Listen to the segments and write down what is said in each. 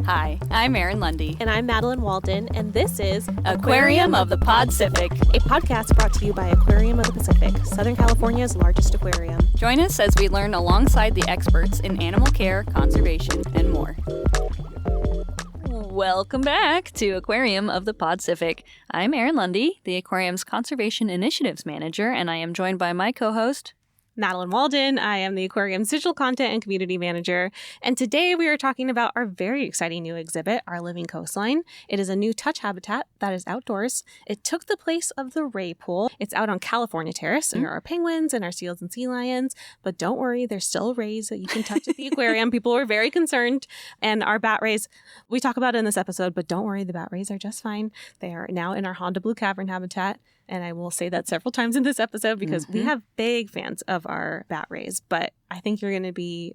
Hi, I'm Erin Lundy. And I'm Madeline Walden, and this is Aquarium of the Pacific, a podcast brought to you by Aquarium of the Pacific, Southern California's largest aquarium. Join us as we learn alongside the experts in animal care, conservation, and more. Welcome back to Aquarium of the Pacific. I'm Erin Lundy, the Aquarium's Conservation Initiatives Manager, and I am joined by my co-host, Madeline Walden. I am the Aquarium's Digital Content and Community Manager. And today we are talking about our very exciting new exhibit, Our Living Coastline. It is a new touch habitat that is outdoors. It took the place of the ray pool. It's out on California Terrace, and there are penguins and our seals and sea lions. But don't worry, there's still rays that you can touch at the aquarium. People were very concerned. And our bat rays, we talk about it in this episode, but don't worry, the bat rays are just fine. They are now in our Honda Blue Cavern habitat. And I will say that several times in this episode because we have big fans of our bat rays. But I think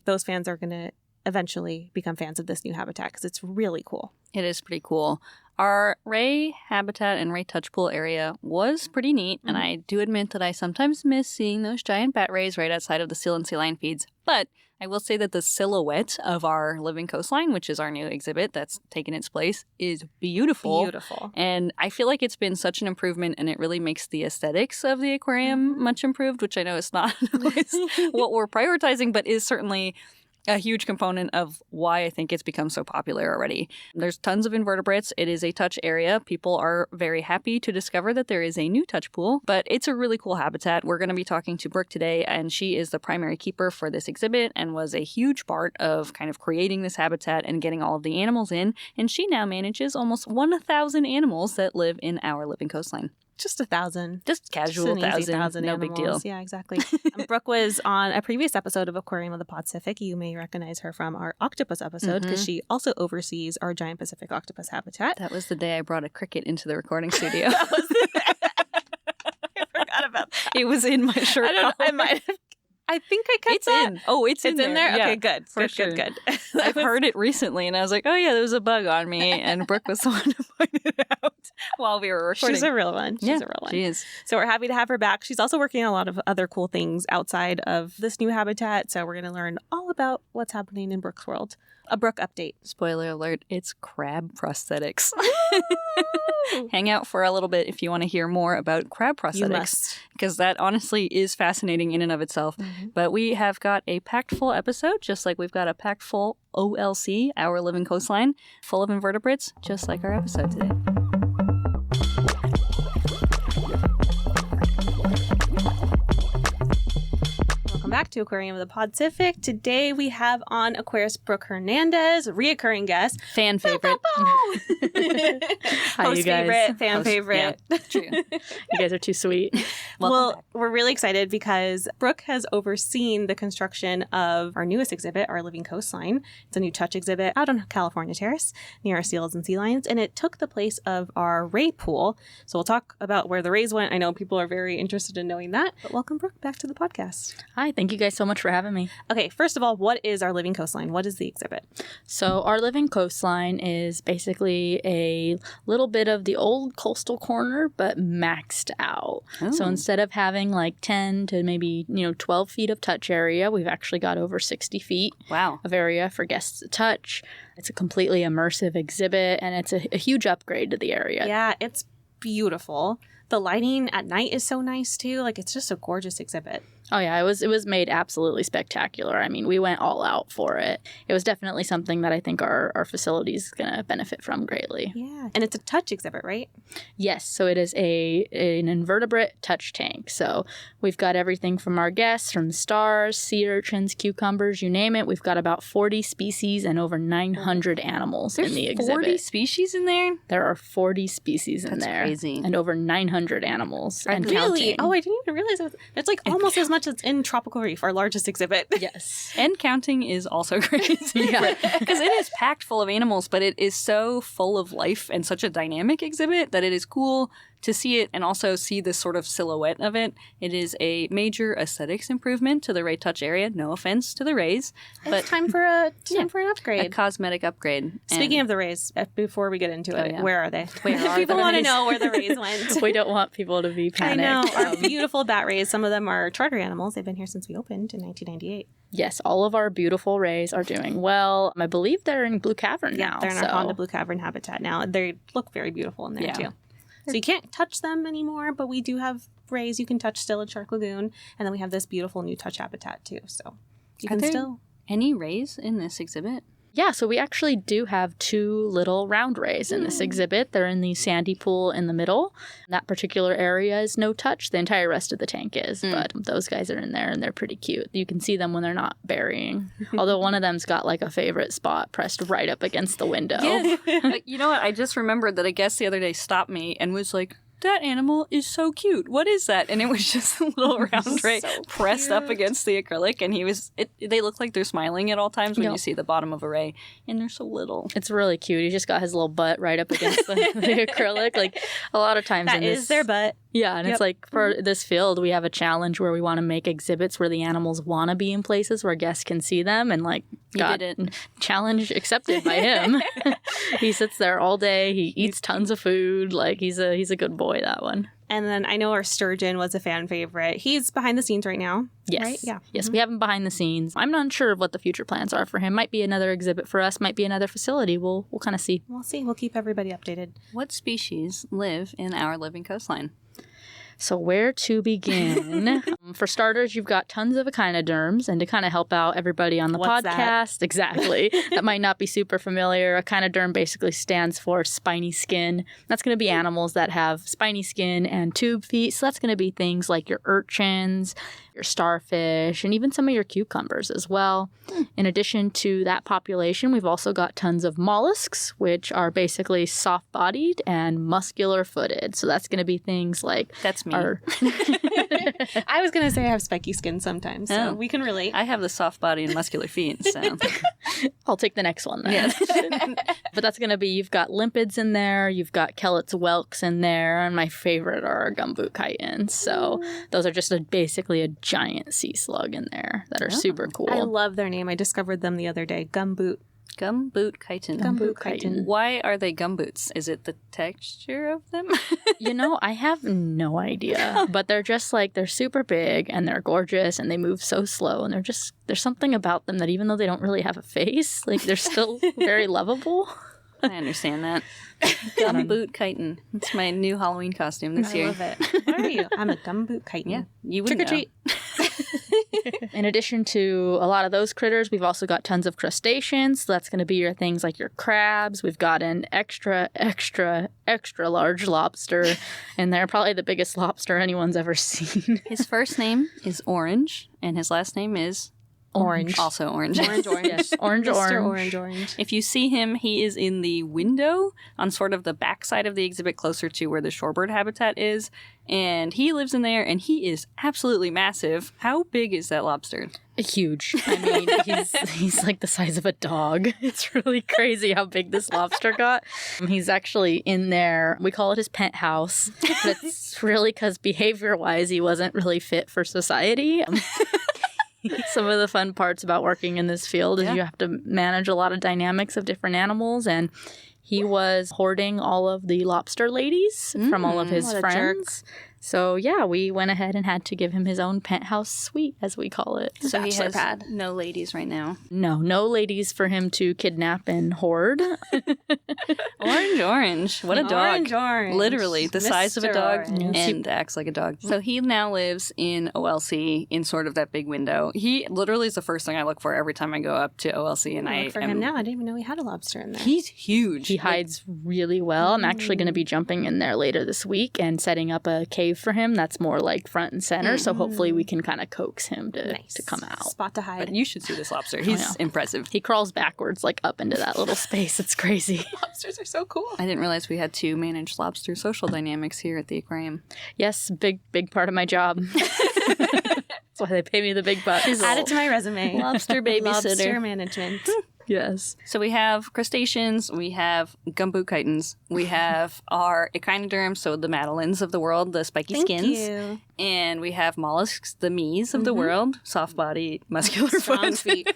those fans are going to eventually become fans of this new habitat because it's really cool. It is pretty cool. Our ray habitat and ray touch pool area was pretty neat, and I do admit that I sometimes miss seeing those giant bat rays right outside of the seal and sea lion feeds. But I will say that the silhouette of Our Living Coastline, which is our new exhibit that's taken its place, is beautiful. Beautiful. And I feel like it's been such an improvement, and it really makes the aesthetics of the aquarium much improved, which I know is not always what we're prioritizing, but is certainly a huge component of why I think it's become so popular already. There's tons of invertebrates. It is a touch area. People are very happy to discover that there is a new touch pool, but it's a really cool habitat. We're going to be talking to Brooke today, and she is the primary keeper for this exhibit and was a huge part of kind of creating this habitat and getting all of the animals in. And she now manages almost 1,000 animals that live in Our Living Coastline. Just 1,000. Just casual Just an easy 1,000. No big deal. Yeah, exactly. Brooke was on a previous episode of Aquarium of the Pacific. You may recognize her from our octopus episode because she also oversees our giant Pacific octopus habitat. That was the day I brought a cricket into the recording studio. I forgot about that. It was in my shirt. I might have. I think I kept it's that. in. Oh, it's in there. Yeah. Okay, good. For good, sure. Good. I've heard it recently, and I was like, oh, yeah, there was a bug on me. And Brooke was the one who pointed it out while we were recording. She's a real one. She's a real one. She is. So we're happy to have her back. She's also working on a lot of other cool things outside of this new habitat. So we're going to learn all about what's happening in Brooke's world. A Brooke update. Spoiler alert, it's crab prosthetics. Hang out for a little bit if you want to hear more about crab prosthetics. You must. Because that honestly is fascinating in and of itself. But we have got a packed full episode, just like we've got a packed full OLC, Our Living Coastline, full of invertebrates, just like our episode today. Back to Aquarium of the Pacific. Today we have on Aquarist Brooke Hernandez, reoccurring guest. Fan favorite. Hi, you guys. Favorite, fan favorite. Yeah, true. You guys are too sweet. Well, we're really excited because Brooke has overseen the construction of our newest exhibit, Our Living Coastline. It's a new touch exhibit out on California Terrace near our seals and sea lions, and it took the place of our ray pool. So we'll talk about where the rays went. I know people are very interested in knowing that, but welcome, Brooke, back to the podcast. Hi, thank you guys so much for having me. Okay, first of all, what is Our Living Coastline? What is the exhibit? So Our Living Coastline is basically a little bit of the old coastal corner, but maxed out. So instead of having like 10 to maybe 12 feet of touch area, we've actually got over 60 feet of area for guests to touch. It's a completely immersive exhibit, and it's a huge upgrade to the area. Yeah, it's beautiful. The lighting at night is so nice too. Like, it's just a gorgeous exhibit. Oh, yeah. It was made absolutely spectacular. I mean, we went all out for it. It was definitely something that I think our facility is going to benefit from greatly. Yeah. And it's a touch exhibit, right? Yes. So it is an invertebrate touch tank. So we've got everything from our guests, from stars, sea urchins, cucumbers, you name it. We've got about 40 species and over 900 animals in the exhibit. 40 species in there? There are 40 species in there. That's crazy. And over 900 animals. And really? counting. Oh, I didn't even realize it's like almost as much as in Tropical Reef, our largest exhibit. Yes. And counting is also crazy. Yeah. Because it is packed full of animals, but it is so full of life and such a dynamic exhibit that it is cool to see it and also see this sort of silhouette of it, it is a major aesthetics improvement to the Ray Touch area. No offense to the Rays, but It's time for an upgrade. a cosmetic upgrade. Speaking of the Rays, before we get into it, yeah. where are they? Where are People the want to Rays? know where the Rays went. We don't want people to be I panicked. know. Our beautiful bat rays. Some of them are charter animals. They've been here since we opened in 1998. Yes, all of our beautiful rays are doing well. I believe they're in Blue Cavern now. They're in our Honda Blue Cavern habitat now. They look very beautiful in there Yeah. too. So you can't touch them anymore, but we do have rays you can touch still at Shark Lagoon. And then we have this beautiful new touch habitat too. So you Are can there still... any rays in this exhibit? Yeah, so we actually do have 2 little round rays in this exhibit. They're in the sandy pool in the middle. That particular area is no touch. The entire rest of the tank is, but those guys are in there and they're pretty cute. You can see them when they're not burying. Although one of them's got like a favorite spot pressed right up against the window. You know what? I just remembered that a guest the other day stopped me and was like, that animal is so cute. What is that? And it was just a little round ray pressed up against the acrylic. And they look like they're smiling at all times when you see the bottom of a ray. And they're so little. It's really cute. He just got his little butt right up against the acrylic. Like a lot of times That is their butt. Yeah, and it's like for this field, we have a challenge where we want to make exhibits where the animals want to be in places where guests can see them, and like challenge accepted by him. He sits there all day. He eats tons of food. Like he's a good boy, that one. And then I know our sturgeon was a fan favorite. He's behind the scenes right now. Yes. Right? Yeah. Yes, we have him behind the scenes. I'm not sure of what the future plans are for him. Might be another exhibit for us. Might be another facility. We'll kind of see. We'll see. We'll keep everybody updated. What species live in Our Living Coastline? So where to begin? For starters, you've got tons of echinoderms, and to kind of help out everybody on the What's podcast, exactly, that might not be super familiar, echinoderm basically stands for spiny skin. That's going to be animals that have spiny skin and tube feet. So that's going to be things like your urchins, your starfish, and even some of your cucumbers as well. In addition to that population, we've also got tons of mollusks, which are basically soft-bodied and muscular-footed. So that's going to be things like... That's me. I was going to say I have spiky skin sometimes, so we can relate. I have the soft body and muscular feet, so... I'll take the next one then. But that's going to be, you've got limpids in there, you've got Kellett's whelks in there, and my favorite are our gumboot chitons. So those are just basically a giant sea slug in there that are super cool. I love their name. I discovered them the other day. Gumboot. Gumboot chiton. Gumboot chiton. Why are they gumboots? Is it the texture of them? I have no idea. But they're just like, they're super big and they're gorgeous and they move so slow. And there's something about them that even though they don't really have a face, like they're still very lovable. I understand that. Gumboot chiton. It's my new Halloween costume this year. I love it. What are you? I'm a gumboot chiton. Yeah, you would Trick or treat. In addition to a lot of those critters, we've also got tons of crustaceans. So that's going to be your things like your crabs. We've got an extra large lobster, and they're probably the biggest lobster anyone's ever seen. His first name is Orange, and his last name is Orange. Also orange. Orange. Yes, orange. Mr. Orange. If you see him, he is in the window on sort of the back side of the exhibit closer to where the shorebird habitat is. And he lives in there, and he is absolutely massive. How big is that lobster? Huge. I mean, he's like the size of a dog. It's really crazy how big this lobster got. He's actually in there. We call it his penthouse. But it's really because behavior-wise, he wasn't really fit for society. Some of the fun parts about working in this field is you have to manage a lot of dynamics of different animals, and he was hoarding all of the lobster ladies from all of his friends. So, yeah, we went ahead and had to give him his own penthouse suite, as we call it. So he has pad. no ladies right now. No ladies for him to kidnap and hoard. Orange. What a dog. Orange. Literally the size of a Mr. dog Orange. and acts like a dog. So he now lives in OLC in sort of that big window. He literally is the first thing I look for every time I go up to OLC. And I look for him now. I didn't even know he had a lobster in there. He's huge. He hides really well. I'm actually going to be jumping in there later this week and setting up a cave for him that's more like front and center. So hopefully we can kind of coax him to come out. Spot to hide. But you should see this lobster. He's impressive. He crawls backwards like up into that little space. It's crazy. Lobsters are so cool. I didn't realize we had to manage lobster social dynamics here at the aquarium. Yes, big part of my job. That's why they pay me the big bucks. Add it to my resume. Lobster babysitter. Lobster management. Yes. So we have crustaceans, we have gumbo chitons, we have our echinoderms, so the madeleines of the world, the spiky skins. You. And we have mollusks, the mees of the world, soft body, muscular Strong foot. feet.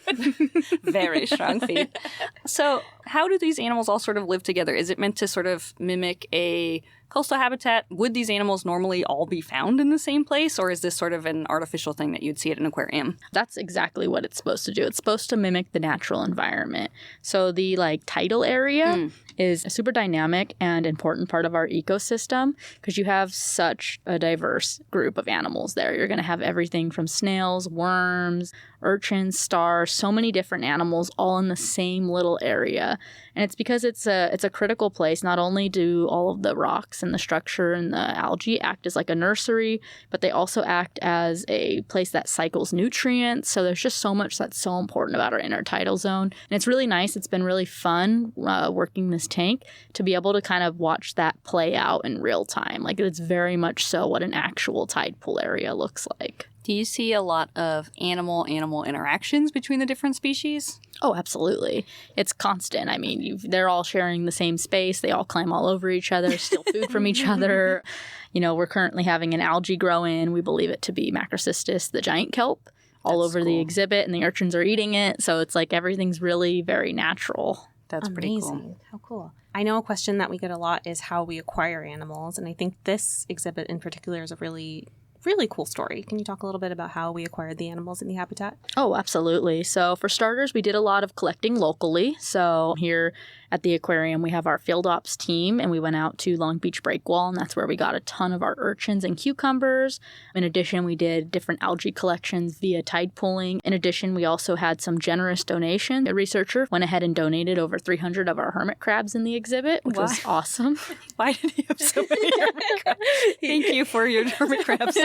Very strong feet. So how do these animals all sort of live together? Is it meant to sort of mimic a coastal habitat? Would these animals normally all be found in the same place, or is this sort of an artificial thing that you'd see at an aquarium? That's exactly what it's supposed to do. It's supposed to mimic the natural environment. So the tidal area is a super dynamic and important part of our ecosystem because you have such a diverse group of animals there. You're going to have everything from snails, worms, urchins, stars, so many different animals all in the same little area. And it's because it's a critical place. Not only do all of the rocks and the structure and the algae act as like a nursery, but they also act as a place that cycles nutrients. So there's just so much that's so important about our intertidal zone. And it's really nice. It's been really fun working this tank to be able to kind of watch that play out in real time. Like it's very much so what an actual tide pool area looks like. Do you see a lot of animal-animal interactions between the different species? Oh, absolutely. It's constant. I mean, they're all sharing the same space. They all climb all over each other, steal food from each other. You know, we're currently having an algae grow in. We believe it to be Macrocystis, the giant kelp, all over the exhibit, and the urchins are eating it. So it's like everything's really very natural. That's pretty cool. How cool. I know a question that we get a lot is how we acquire animals. And I think this exhibit in particular is a really cool story. Can you talk a little bit about how we acquired the animals in the habitat? Oh, absolutely. So for starters, we did a lot of collecting locally. So here at the aquarium, we have our field ops team, and we went out to Long Beach Breakwall, and that's where we got a ton of our urchins and cucumbers. In addition, we did different algae collections via tide pooling. In addition, we also had some generous donation. A researcher went ahead and donated over 300 of our hermit crabs in the exhibit, which was awesome. Why did he have so many hermit crabs? Thank you for your hermit crabs.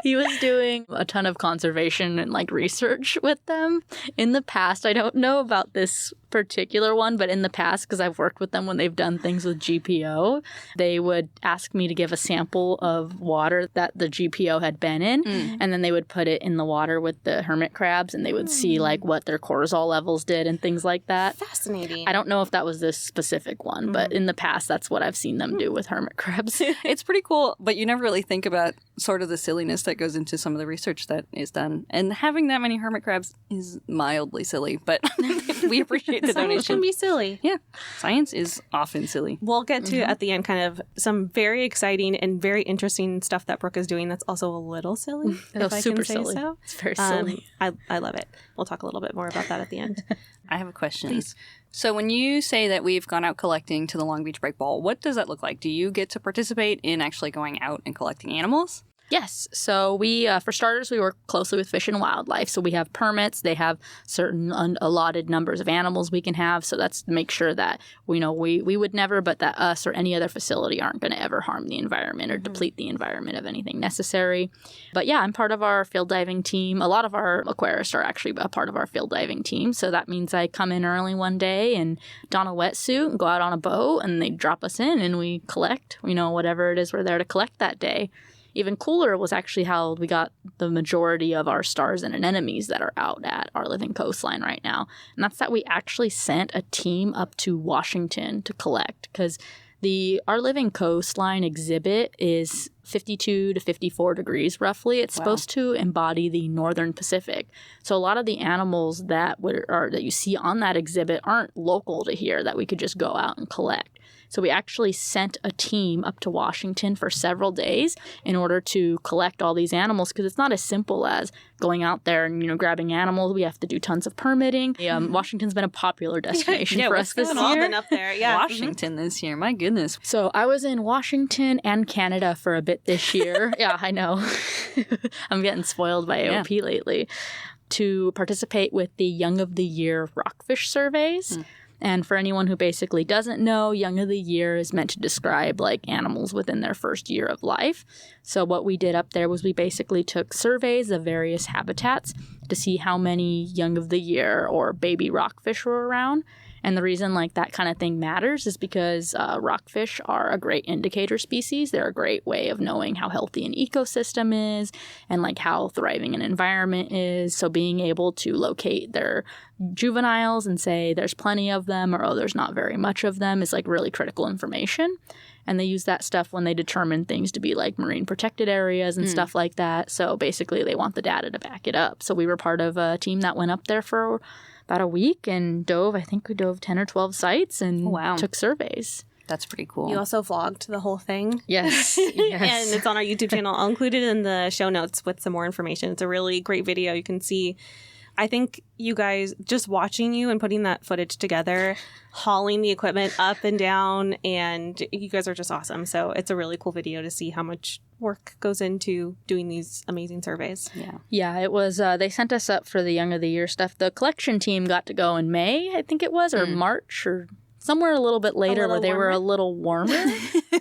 He was doing a ton of conservation and research with them. In the past, I don't know about this particular one, but in the past, because I've worked with them when they've done things with GPO, they would ask me to give a sample of water that the GPO had been in, and then they would put it in the water with the hermit crabs, and they would see what their cortisol levels did and things like that. Fascinating. I don't know if that was this specific one, but in the past, that's what I've seen them do with hermit crabs. It's pretty cool, but you never really think about sort of the silliness that goes into some of the research that is done. And having that many hermit crabs is mildly silly, but we appreciate the Science donation. can be silly. Yeah, science is often silly. We'll get to at the end kind of some very exciting and very interesting stuff that Brooke is doing that's also a little silly, if I super can say silly. so. It's very silly. I love it. We'll talk a little bit more about that at the end. I have a question. Please. So when you say that we've gone out collecting to the Long Beach Breakball, what does that look like? Do you get to participate in actually going out and collecting animals? Yes. So we, for starters, we work closely with Fish and Wildlife. So we have permits. They have certain allotted numbers of animals we can have. So that's to make sure that we would never, but that us or any other facility aren't going to ever harm the environment or deplete the environment of anything necessary. But yeah, I'm part of our field diving team. A lot of our aquarists are actually a part of our field diving team. So that means I come in early one day and don a wetsuit and go out on a boat, and they drop us in and we collect, whatever it is we're there to collect that day. Even cooler was actually how we got the majority of our stars and anemones that are out at Our Living Coastline right now. And that's that we actually sent a team up to Washington to collect, because the Our Living Coastline exhibit is 52 to 54 degrees roughly. It's supposed to embody the northern Pacific. So a lot of the animals that you see on that exhibit aren't local to here that we could just go out and collect. So we actually sent a team up to Washington for several days in order to collect all these animals, because it's not as simple as going out there and grabbing animals. We have to do tons of permitting. Washington's been a popular destination for us this year. All been up there. Yeah. Washington this year, my goodness. So I was in Washington and Canada for a bit this year. Yeah, I know. I'm getting spoiled by AOP lately. To participate with the Young of the Year rockfish surveys. And for anyone who basically doesn't know, Young of the Year is meant to describe animals within their first year of life. So what we did up there was we basically took surveys of various habitats to see how many Young of the Year or baby rockfish were around. And the reason like that kind of thing matters is because rockfish are a great indicator species. They're a great way of knowing how healthy an ecosystem is and like how thriving an environment is. So being able to locate their juveniles and say there's plenty of them or, oh, there's not very much of them is like really critical information. And they use that stuff when they determine things to be like marine protected areas and stuff like that. So basically they want the data to back it up. So we were part of a team that went up there for about a week and dove, I think we dove 10 or 12 sites and took surveys. That's pretty cool. You also vlogged the whole thing. Yes. Yes. And it's on our YouTube channel. I'll include it in the show notes with some more information. It's a really great video. You can see, I think you guys, just watching you and putting that footage together, hauling the equipment up and down, and you guys are just awesome. So it's a really cool video to see how much work goes into doing these amazing surveys. Yeah, it was, they sent us up for the Young of the Year stuff. The collection team got to go in May, I think it was, or March, or somewhere a little bit later where they were a little warmer.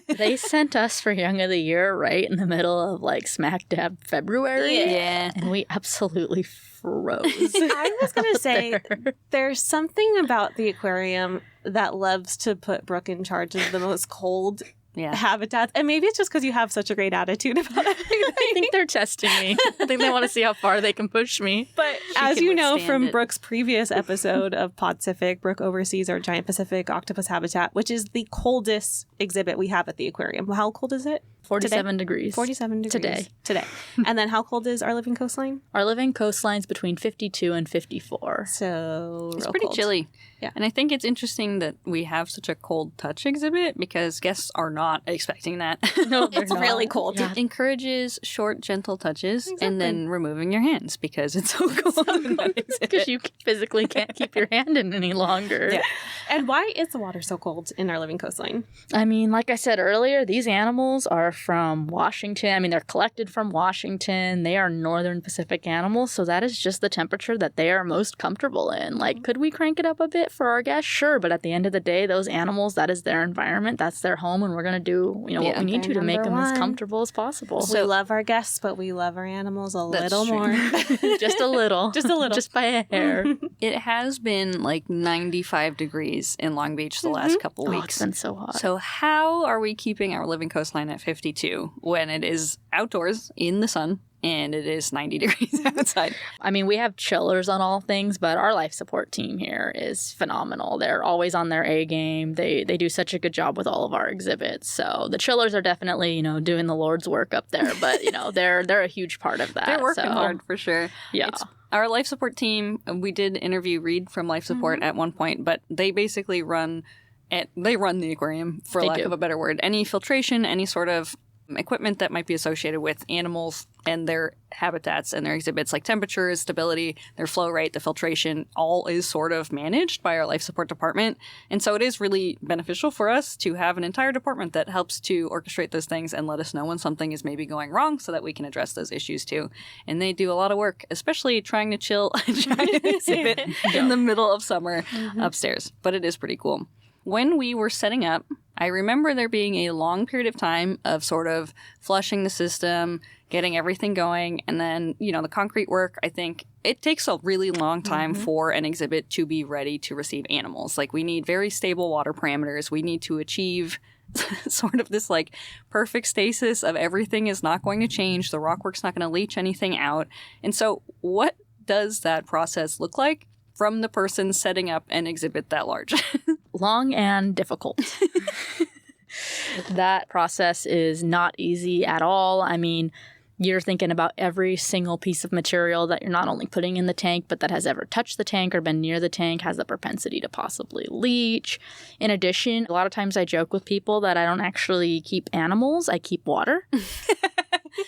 They sent us for Young of the Year right in the middle of like smack dab February. Yeah. And we absolutely froze. I was going to say, there's something about the aquarium that loves to put Brooke in charge of the most cold habitats. And maybe it's just because you have such a great attitude about everything. I think they're testing me. I think they want to see how far they can push me. But as you know from Brooke's previous episode of Podcific, Brooke oversees our Giant Pacific Octopus Habitat, which is the coldest exhibit we have at the aquarium. How cold is it? 47 degrees. 47 degrees. Today. And then how cold is Our Living Coastline? Our Living Coastline's between 52 and 54. So it's pretty chilly. Yeah. And I think it's interesting that we have such a cold touch exhibit because guests are not expecting that. No, it's really cold. It encourages short, gentle touches and then removing your hands because it's so cold. Because you physically can't keep your hand in any longer. Yeah. And why is the water so cold in Our Living Coastline? I mean, like I said earlier, these animals are from Washington. I mean, they're collected from Washington. They are northern Pacific animals, so that is just the temperature that they are most comfortable in. Like, could we crank it up a bit for our guests? Sure, but at the end of the day, those animals, that is their environment, that's their home, and we're going to do, what we need to make them as comfortable as possible. So we love our guests, but we love our animals a little more. Just a little. Just a little. Just by a hair. It has been like 95 degrees in Long Beach the last couple weeks. It's been so hot. So how are we keeping Our Living Coastline at 52 when it is outdoors in the sun and it is 90 degrees outside? I mean, we have chillers on all things, but our life support team here is phenomenal. They're always on their A game. They do such a good job with all of our exhibits. So the chillers are definitely, doing the Lord's work up there, but they're a huge part of that. They're working hard for sure. Yeah. Our life support team, we did interview Reed from Life Support at one point, but they basically run the aquarium, for lack of a better word. Any filtration, any sort of equipment that might be associated with animals and their habitats and their exhibits, like temperatures, stability, their flow rate, the filtration, all is sort of managed by our life support department. And so it is really beneficial for us to have an entire department that helps to orchestrate those things and let us know when something is maybe going wrong so that we can address those issues too. And they do a lot of work, especially trying to chill a giant exhibit in the middle of summer upstairs. But it is pretty cool. When we were setting up, I remember there being a long period of time of sort of flushing the system, getting everything going, and then, the concrete work, I think it takes a really long time for an exhibit to be ready to receive animals. Like, we need very stable water parameters. We need to achieve sort of this, like, perfect stasis of everything is not going to change. The rockwork's not going to leach anything out. And so what does that process look like from the person setting up an exhibit that large? Long and difficult. That process is not easy at all. I mean, you're thinking about every single piece of material that you're not only putting in the tank, but that has ever touched the tank or been near the tank, has the propensity to possibly leach. In addition, a lot of times I joke with people that I don't actually keep animals, I keep water.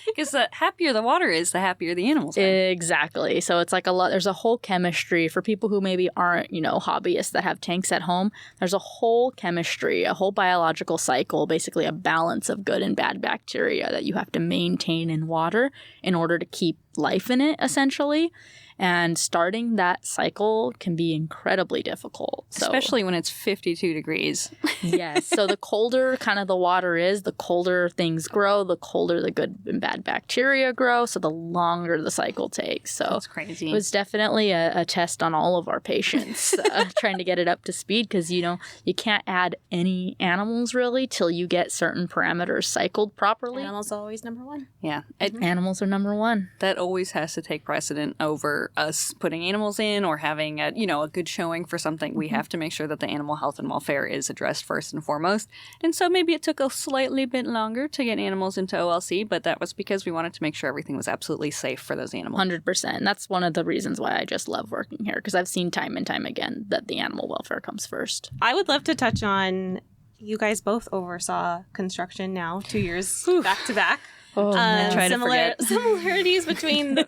Because the happier the water is, the happier the animals are. Exactly. So it's like there's a whole chemistry for people who maybe aren't, hobbyists that have tanks at home. There's a whole chemistry, a whole biological cycle, basically a balance of good and bad bacteria that you have to maintain in water in order to keep life in it, essentially. And starting that cycle can be incredibly difficult. So, especially when it's 52 degrees. yes. So the colder kind of the water is, the colder things grow, the colder the good and bad bacteria grow. So the longer the cycle takes. So that's crazy. It was definitely a test on all of our patients trying to get it up to speed because, you can't add any animals really till you get certain parameters cycled properly. Animals are always number one. Yeah. Animals are number one. That always has to take precedent over us putting animals in or having a good showing for something. We have to make sure that the animal health and welfare is addressed first and foremost. And so maybe it took a slightly bit longer to get animals into OLC, but that was because we wanted to make sure everything was absolutely safe for those animals. 100%. And that's one of the reasons why I just love working here, because I've seen time and time again that the animal welfare comes first. I would love to touch on, you guys both oversaw construction now 2 years back to back. Oh, I try to forget. Similarities between,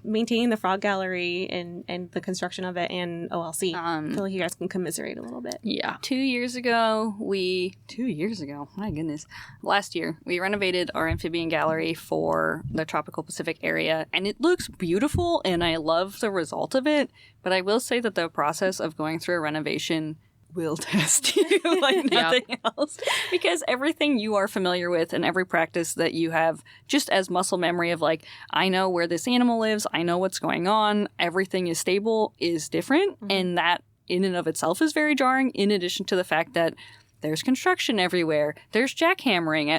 maintaining the frog gallery and the construction of it and OLC. I feel like you guys can commiserate a little bit. Yeah. 2 years ago, my goodness, last year, we renovated our amphibian gallery for the tropical Pacific area, and it looks beautiful, and I love the result of it, but I will say that the process of going through a renovation will test you like nothing else, because everything you are familiar with and every practice that you have just as muscle memory of like, I know where this animal lives, I know what's going on, everything is stable, is different. And that in and of itself is very jarring, in addition to the fact that there's construction everywhere. There's jackhammering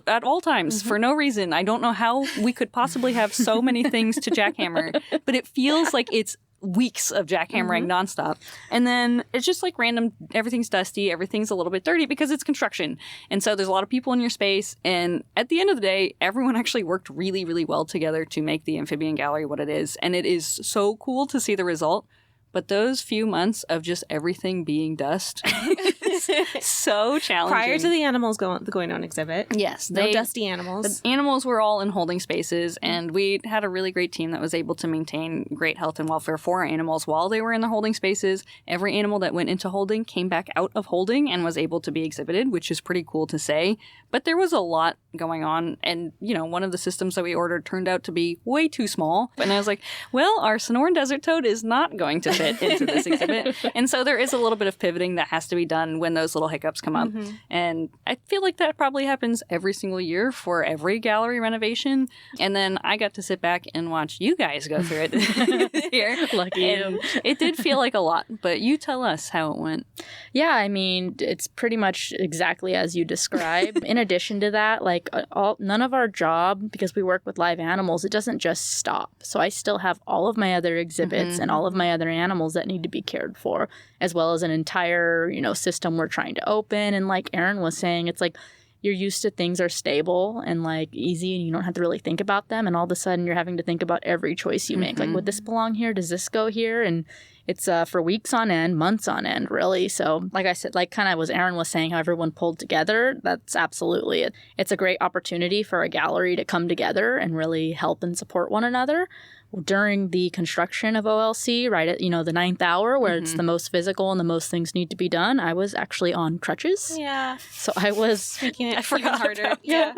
at all times for no reason. I don't know how we could possibly have so many things to jackhammer, but it feels like it's weeks of jackhammering nonstop. And then it's just like random, everything's dusty, everything's a little bit dirty because it's construction. And so there's a lot of people in your space. And at the end of the day, everyone actually worked really, really well together to make the amphibian gallery what it is. And it is so cool to see the result. But those few months of just everything being dust is so challenging. Prior to the animals going on exhibit. Yes. No dusty animals. The animals were all in holding spaces, and we had a really great team that was able to maintain great health and welfare for our animals while they were in the holding spaces. Every animal that went into holding came back out of holding and was able to be exhibited, which is pretty cool to say. But there was a lot going on, and, one of the systems that we ordered turned out to be way too small. And I was like, well, our Sonoran desert toad is not going to fit into this exhibit. And so there is a little bit of pivoting that has to be done when those little hiccups come up. And I feel like that probably happens every single year for every gallery renovation. And then I got to sit back and watch you guys go through it this year. Lucky you. It did feel like a lot, but you tell us how it went. Yeah, I mean, it's pretty much exactly as you describe. In addition to that, none of our job, because we work with live animals, it doesn't just stop. So I still have all of my other exhibits and all of my other animals that need to be cared for, as well as an entire, system we're trying to open. And like Erin was saying, it's like you're used to things are stable and easy and you don't have to really think about them. And all of a sudden you're having to think about every choice you make. Like, would this belong here? Does this go here? And it's for weeks on end, months on end, really. So like I said, kind of was Erin was saying, how everyone pulled together, that's absolutely it. It's a great opportunity for a gallery to come together and really help and support one another. During the construction of OLC, right at, the 9th hour where it's the most physical and the most things need to be done, I was actually on crutches. Yeah. So I was making it even harder. Yeah.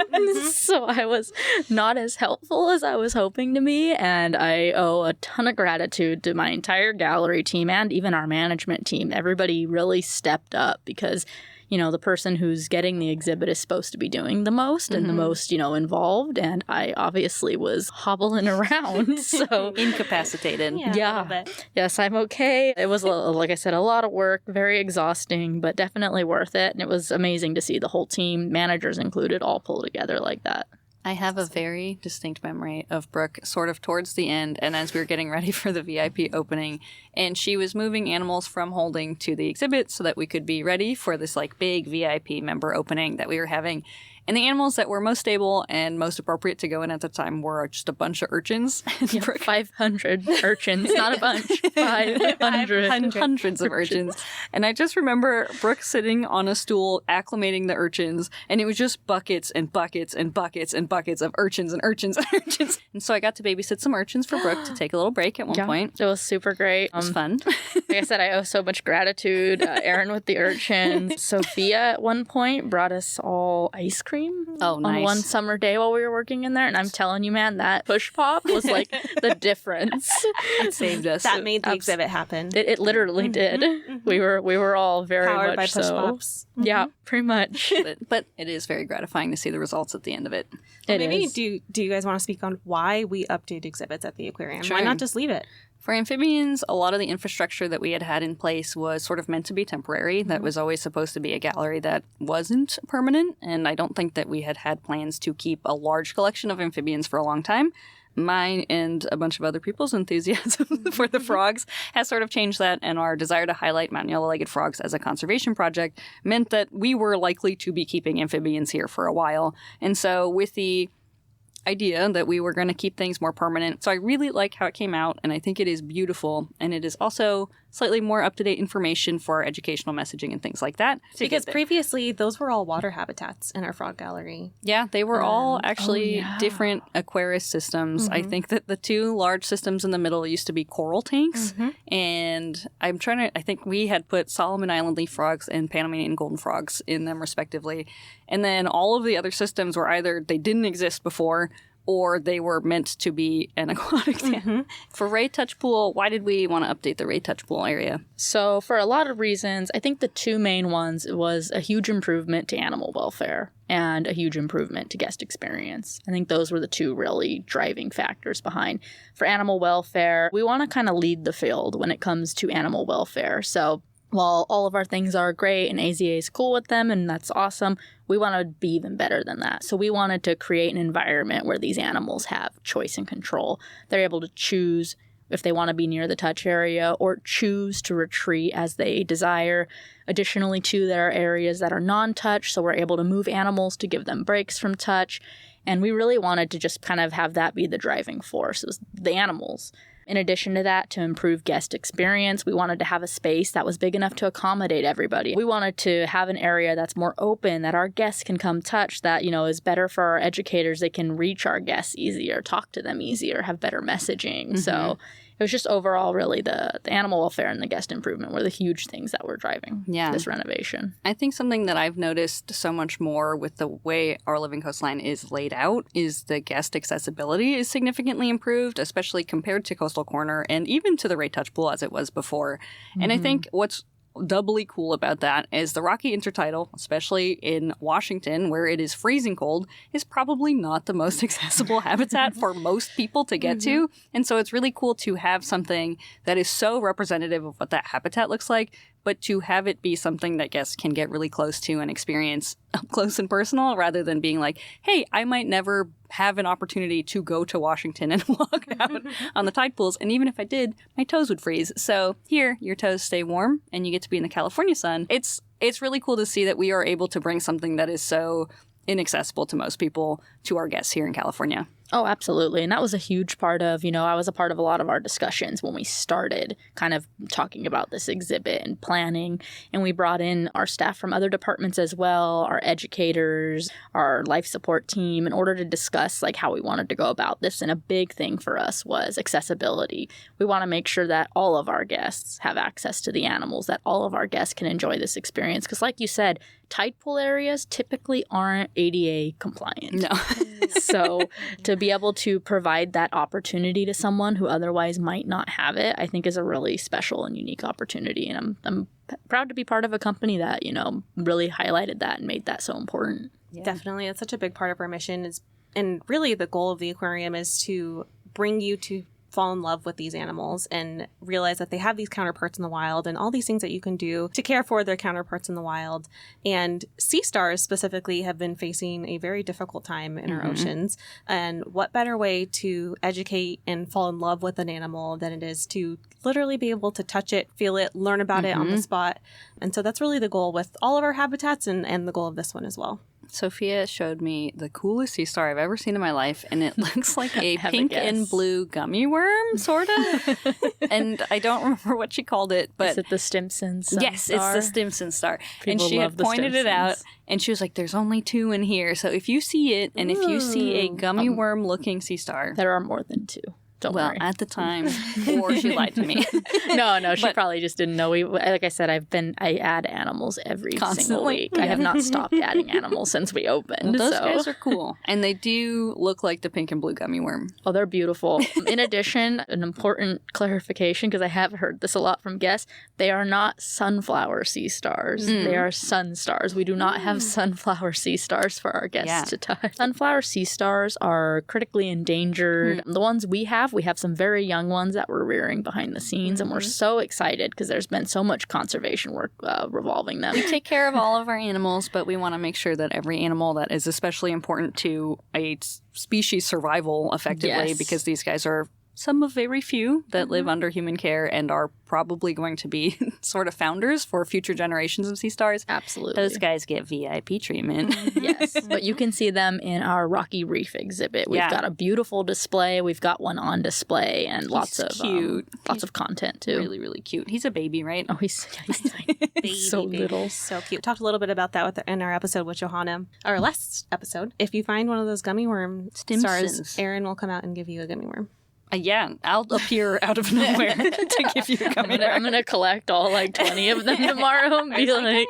So I was not as helpful as I was hoping to be. And I owe a ton of gratitude to my entire gallery team and even our management team. Everybody really stepped up because the person who's getting the exhibit is supposed to be doing the most and the most, involved. And I obviously was hobbling around. So incapacitated. Yeah. A little bit. Yes, I'm okay. It was, like I said, a lot of work, very exhausting, but definitely worth it. And it was amazing to see the whole team, managers included, all pull together like that. I have a very distinct memory of Brooke sort of towards the end, and as we were getting ready for the VIP opening, and she was moving animals from holding to the exhibit so that we could be ready for this big VIP member opening that we were having. And the animals that were most stable and most appropriate to go in at the time were just a bunch of urchins. 500 urchins, not a bunch. 500. Hundreds of urchins. And I just remember Brooke sitting on a stool acclimating the urchins, and it was just buckets and buckets and buckets and buckets of urchins and urchins and urchins. And so I got to babysit some urchins for Brooke to take a little break at one point. It was super great. It was fun. Like I said, I owe so much gratitude. Erin with the urchins. Sophia at one point brought us all ice cream. cream Oh, nice. on one summer day while we were working in there. And I'm telling you, man, that push pop was like the difference. It saved us. That made the exhibit happen. It literally did. We were all very Powered much by push so. pops. Yeah, pretty much. But it is very gratifying to see the results at the end of it. Well, It maybe is. do you guys want to speak on why we update exhibits at the aquarium? Sure. Why not just leave it? For amphibians, a lot of the infrastructure that we had in place was sort of meant to be temporary. That was always supposed to be a gallery that wasn't permanent, and I don't think that we had plans to keep a large collection of amphibians for a long time. Mine and a bunch of other people's enthusiasm for the frogs has sort of changed that, and our desire to highlight mountain yellow-legged frogs as a conservation project meant that we were likely to be keeping amphibians here for a while. And so with the idea that we were going to keep things more permanent. So I really like how it came out, and I think it is beautiful, and it is also slightly more up-to-date information for our educational messaging and things like that. Because previously, those were all water habitats in our frog gallery. Yeah, they were all actually different aquarius systems. I think that the two large systems in the middle used to be coral tanks, and I think we had put Solomon Island leaf frogs and Panamanian golden frogs in them respectively. And then all of the other systems were either they didn't exist before or they were meant to be an aquatic tank. For Ray Touch Pool, why did we want to update the Ray Touch Pool area? So for a lot of reasons, I think the two main ones was a huge improvement to animal welfare and a huge improvement to guest experience. I think those were the two really driving factors behind. For animal welfare, we want to kind of lead the field when it comes to animal welfare. So while all of our things are great and AZA is cool with them and that's awesome, we want to be even better than that. So we wanted to create an environment where these animals have choice and control. They're able to choose if they want to be near the touch area or choose to retreat as they desire. Additionally, too, there are areas that are non-touch, so we're able to move animals to give them breaks from touch. And we really wanted to just kind of have that be the driving force, it was the animals. In addition to that, to improve guest experience, we wanted to have a space that was big enough to accommodate everybody. We wanted to have an area that's more open, that our guests can come touch, that, is better for our educators. They can reach our guests easier, talk to them easier, have better messaging. So it was just overall really the animal welfare and the guest improvement were the huge things that were driving this renovation. I think something that I've noticed so much more with the way Our Living Coastline is laid out is the guest accessibility is significantly improved, especially compared to Coastal Corner and even to the Ray Touch Pool as it was before. And I think what's doubly cool about that is the Rocky Intertidal, especially in Washington where it is freezing cold, is probably not the most accessible habitat for most people to get to. And so it's really cool to have something that is so representative of what that habitat looks like, but to have it be something that guests can get really close to and experience up close and personal rather than being like, hey, I might never have an opportunity to go to Washington and walk out on the tide pools. And even if I did, my toes would freeze. So here, your toes stay warm and you get to be in the California sun. It's really cool to see that we are able to bring something that is so inaccessible to most people to our guests here in California. Oh, absolutely. And that was a huge part of, I was a part of a lot of our discussions when we started kind of talking about this exhibit and planning. And we brought in our staff from other departments as well, our educators, our life support team, in order to discuss like how we wanted to go about this. And a big thing for us was accessibility. We want to make sure that all of our guests have access to the animals, that all of our guests can enjoy this experience. Because like you said, tide pool areas typically aren't ADA compliant. No. So to be able to provide that opportunity to someone who otherwise might not have it, I think is a really special and unique opportunity. And I'm proud to be part of a company that, really highlighted that and made that so important. Yeah. Definitely. It's such a big part of our mission and really the goal of the aquarium is to bring you to fall in love with these animals and realize that they have these counterparts in the wild and all these things that you can do to care for their counterparts in the wild. And sea stars specifically have been facing a very difficult time in our oceans. And what better way to educate and fall in love with an animal than it is to literally be able to touch it, feel it, learn about it on the spot. And so that's really the goal with all of our habitats and the goal of this one as well. Sophia showed me the coolest sea star I've ever seen in my life, and it looks like a pink and blue gummy worm, sort of. And I don't remember what she called it, but is it the Stimson star? Yes, it's the Stimson star. People and she love had the pointed it out, Stimsons. and she was like, "There's only 2 in here, so if you see it, and if you see a gummy worm-looking sea star, There are more than 2. Don't well, worry. at the time, or she lied to me. No, she probably just didn't know. Like I said, I add animals every single Constantly. week. I have not stopped adding animals since we opened. Those so. guys are cool. And they do look like the pink and blue gummy worm. Oh, they're beautiful. In addition, an important clarification, because I have heard this a lot from guests, they are not sunflower sea stars. They are sun stars. We do not have sunflower sea stars for our guests to touch. Sunflower sea stars are critically endangered. The ones we have some very young ones that we're rearing behind the scenes, and we're so excited because there's been so much conservation work revolving them. We take care of all of our animals, but we want to make sure that every animal that is especially important to a species survival effectively, because these guys are some of very few that live under human care and are probably going to be sort of founders for future generations of sea stars. Absolutely. Those guys get VIP treatment. Yes, but you can see them in our Rocky Reef exhibit. We've got a beautiful display. We've got one on display, and lots of content too. Really, really cute. He's a baby, right? Oh, he's tiny. He's so little. So cute. We talked a little bit about that in our episode with Johanna, our last episode. If you find one of those gummy worm stars, Aaron will come out and give you a gummy worm. Yeah, I'll appear out of nowhere to give you a gummy worm. I'm gonna collect all 20 of them tomorrow and be like,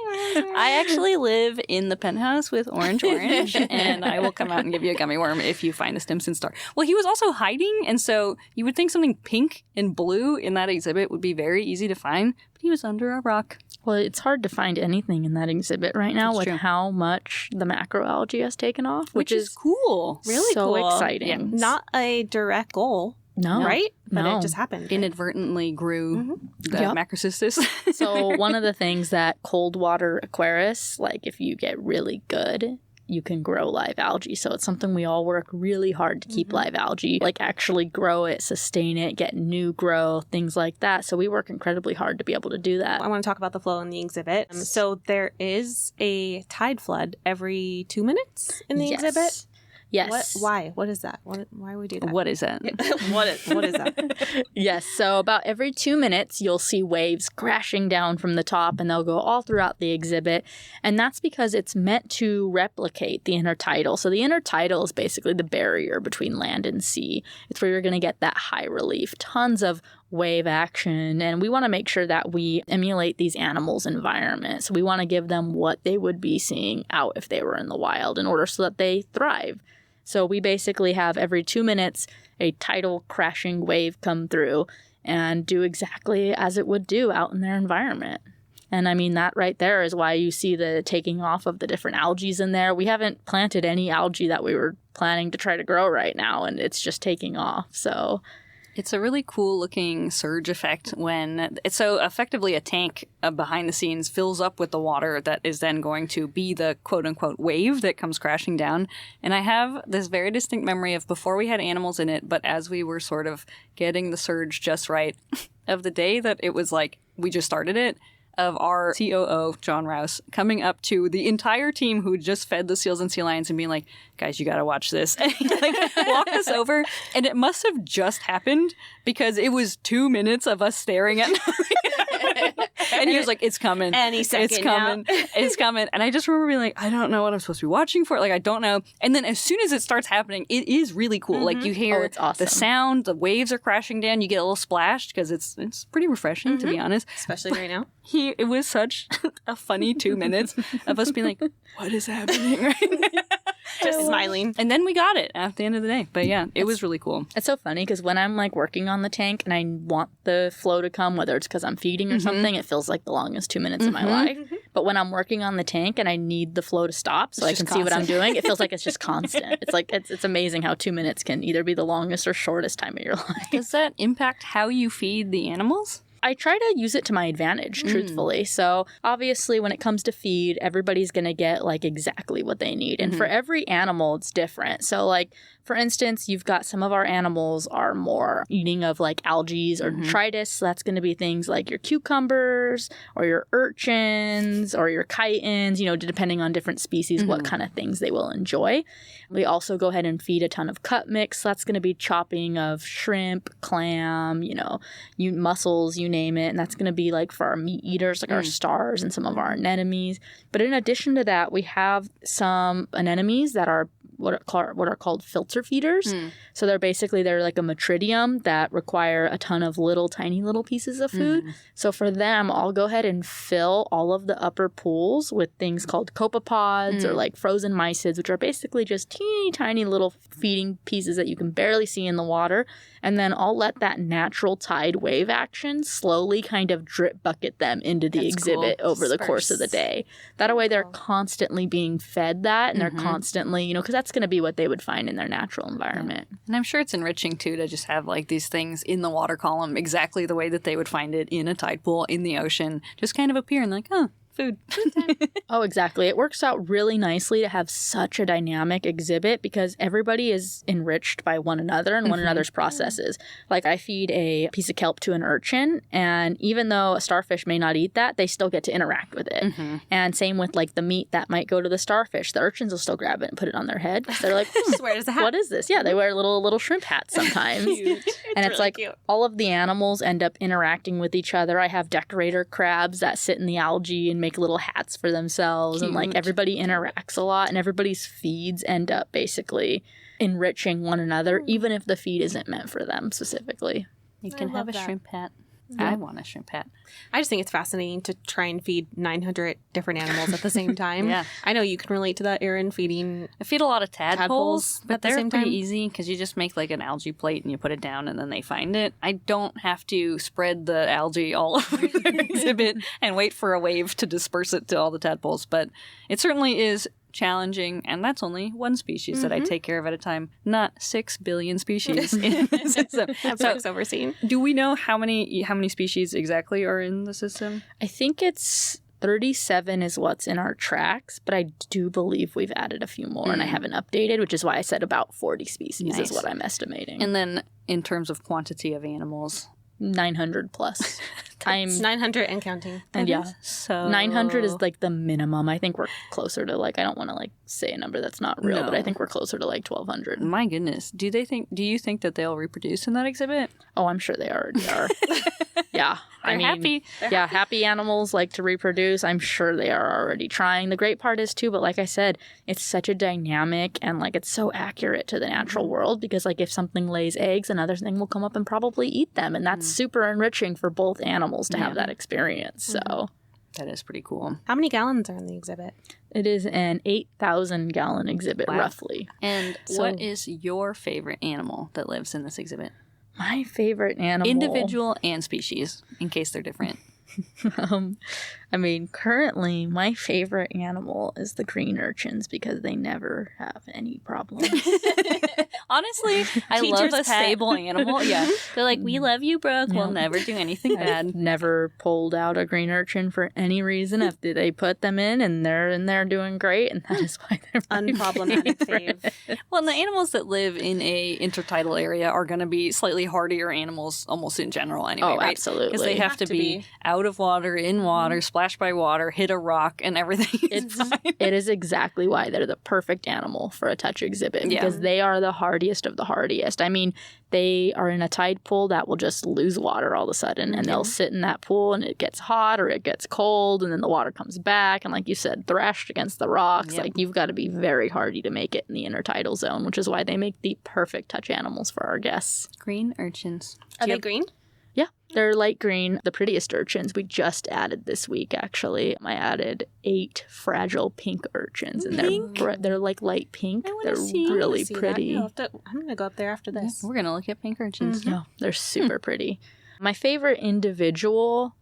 I actually live in the penthouse with Orange, and I will come out and give you a gummy worm if you find a Stimson star. Well, he was also hiding, and so you would think something pink and blue in that exhibit would be very easy to find, but he was under a rock. Well, it's hard to find anything in that exhibit right now with how much the macroalgae has taken off, which is cool. Really so cool. exciting. Yeah. Not a direct goal. No. Right? But No. it just happened. Inadvertently grew the macrocystis. So one of the things that cold water aquarists, like if you get really good, you can grow live algae. So it's something we all work really hard to keep live algae, like actually grow it, sustain it, get new growth, things like that. So we work incredibly hard to be able to do that. I want to talk about the flow in the exhibit. So there is a tide flood every 2 minutes in the exhibit. Yes. Why? What is that? Why would we do that? What is that? What is that? Yes. So about every 2 minutes, you'll see waves crashing down from the top, and they'll go all throughout the exhibit. And that's because it's meant to replicate the intertidal. So the intertidal is basically the barrier between land and sea. It's where you're going to get that high relief, tons of wave action, and we want to make sure that we emulate these animals' environment. So we want to give them what they would be seeing out if they were in the wild in order so that they thrive. So we basically have every 2 minutes a tidal crashing wave come through and do exactly as it would do out in their environment. And I mean, that right there is why you see the taking off of the different algae in there. We haven't planted any algae that we were planning to try to grow right now, and it's just taking off. So it's a really cool looking surge effect when it's so effectively a tank behind the scenes fills up with the water that is then going to be the quote unquote wave that comes crashing down. And I have this very distinct memory of before we had animals in it, but as we were sort of getting the surge just right, of the day that it was like we just started it, of our COO, John Rouse, coming up to the entire team who just fed the seals and sea lions and being like, guys, you got to watch this. And he walked us over. And it must have just happened because it was 2 minutes of us staring at and he was like, it's coming. Any second It's coming. It's coming. And I just remember being like, I don't know what I'm supposed to be watching for. Like, I don't know. And then as soon as it starts happening, it is really cool. Like, you hear it's awesome. the sound, the waves are crashing down. You get a little splashed because it's pretty refreshing, to be honest. Especially right now. It was such a funny 2 minutes of us being like, what is happening right now? Just smiling. And then we got it at the end of the day. But yeah, it was really cool. It's so funny because when I'm like working on the tank and I want the flow to come, whether it's because I'm feeding or something, it feels like the longest 2 minutes of my life. But when I'm working on the tank and I need the flow to stop so I can see what I'm doing, it feels like it's just constant. It's like it's amazing how 2 minutes can either be the longest or shortest time of your life. Does that impact how you feed the animals? I try to use it to my advantage, truthfully. So obviously when it comes to feed, everybody's going to get like exactly what they need. And for every animal, it's different. So like, for instance, you've got some of our animals are more eating of like algae or detritus. So that's going to be things like your cucumbers or your urchins or your chitons, you know, depending on different species, what kind of things they will enjoy. We also go ahead and feed a ton of cut mix. So that's going to be chopping of shrimp, clam, you know, mussels, you name it. And that's going to be like for our meat eaters, like our stars and some of our anemones. But in addition to that, we have some anemones that are what are called filter feeders. So they're like a metridium that require a ton of tiny little pieces of food. So for them, I'll go ahead and fill all of the upper pools with things called copepods or like frozen mysids, which are basically just teeny tiny little feeding pieces that you can barely see in the water. And then I'll let that natural tide wave action slowly kind of drip bucket them into the exhibit over the course of the day. That way they're constantly being fed that, and they're constantly, because that's going to be what they would find in their natural environment. And I'm sure it's enriching too to just have like these things in the water column exactly the way that they would find it in a tide pool in the ocean, just kind of appear and like, oh, food. Oh, exactly. It works out really nicely to have such a dynamic exhibit because everybody is enriched by one another and one another's processes. Like I feed a piece of kelp to an urchin, and even though a starfish may not eat that, they still get to interact with it. And same with like the meat that might go to the starfish. The urchins will still grab it and put it on their head. They're like, wears a hat. What is this? Yeah, they wear little shrimp hats sometimes. And it's really like cute. All of the animals end up interacting with each other. I have decorator crabs that sit in the algae and make little hats for themselves. Cute. And like everybody interacts a lot, and everybody's feeds end up basically enriching one another, even if the feed isn't meant for them specifically. You can have a shrimp hat. Yeah. I want a shrimp hat. I just think it's fascinating to try and feed 900 different animals at the same time. Yeah. I know you can relate to that, Erin, feeding. I feed a lot of tadpoles, but they're pretty pretty easy because you just make like an algae plate and you put it down and then they find it. I don't have to spread the algae all over the exhibit and wait for a wave to disperse it to all the tadpoles, but it certainly is challenging, and that's only one species that I take care of at a time, not 6 billion species in the system. That's overseen. Do we know how many species exactly are in the system? I think it's 37 is what's in our tracks, but I do believe we've added a few more, and I haven't updated, which is why I said about 40 species is what I'm estimating. And then in terms of quantity of animals, 900 plus. It's 900 and counting. And yeah, so 900 is like the minimum. I think we're closer to like, I don't want to like say a number that's not real, but I think we're closer to like 1,200. My goodness. Do you think that they'll reproduce in that exhibit? Oh, I'm sure they already are. Yeah. They're happy. Happy animals like to reproduce. I'm sure they are already trying. The great part is too, but like I said, it's such a dynamic and like it's so accurate to the natural world because like if something lays eggs, another thing will come up and probably eat them. And that's super enriching for both animals to have that experience. So that is pretty cool. How many gallons are in the exhibit? It is an 8,000 gallon exhibit, roughly. And what is your favorite animal that lives in this exhibit? My favorite animal. Individual and species, in case they're different. I mean, currently, my favorite animal is the green urchins because they never have any problems. Honestly, I love a stable animal. Yeah. They're like, we love you, Brooke. We'll never do anything bad. I've never pulled out a green urchin for any reason. After they put them in and they're in there doing great, and that is why they're unproblematic fave. Well, and the animals that live in a intertidal area are going to be slightly hardier animals almost in general anyway, right? Absolutely. Because they have to be out of water, in water, splashed by water, hit a rock, and everything is fine. It is exactly why they're the perfect animal for a touch exhibit because they are the hardiest of the hardiest. I mean, they are in a tide pool that will just lose water all of a sudden, and they'll sit in that pool and it gets hot or it gets cold, and then the water comes back, and like you said, thrashed against the rocks. Like you've got to be very hardy to make it in the intertidal zone, which is why they make the perfect touch animals for our guests. Green urchins. Are they green? Yeah, they're light green. The prettiest urchins we just added this week, actually. I added 8 fragile pink urchins, and they're like light pink. They're really pretty. I'm going to go up there after this. We're going to look at pink urchins. No, they're super pretty. My favorite individual,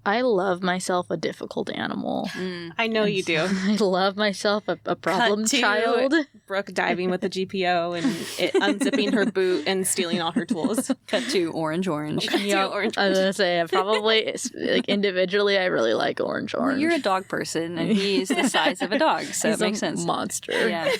I love myself a difficult animal. I know you do. I love myself a problem child. Brooke diving with the GPO and unzipping her boot and stealing all her tools. Cut to orange. Yeah, I was gonna say probably like individually, I really like orange. Well, you're a dog person, and he's the size of a dog, so it makes sense. Monster. Yeah,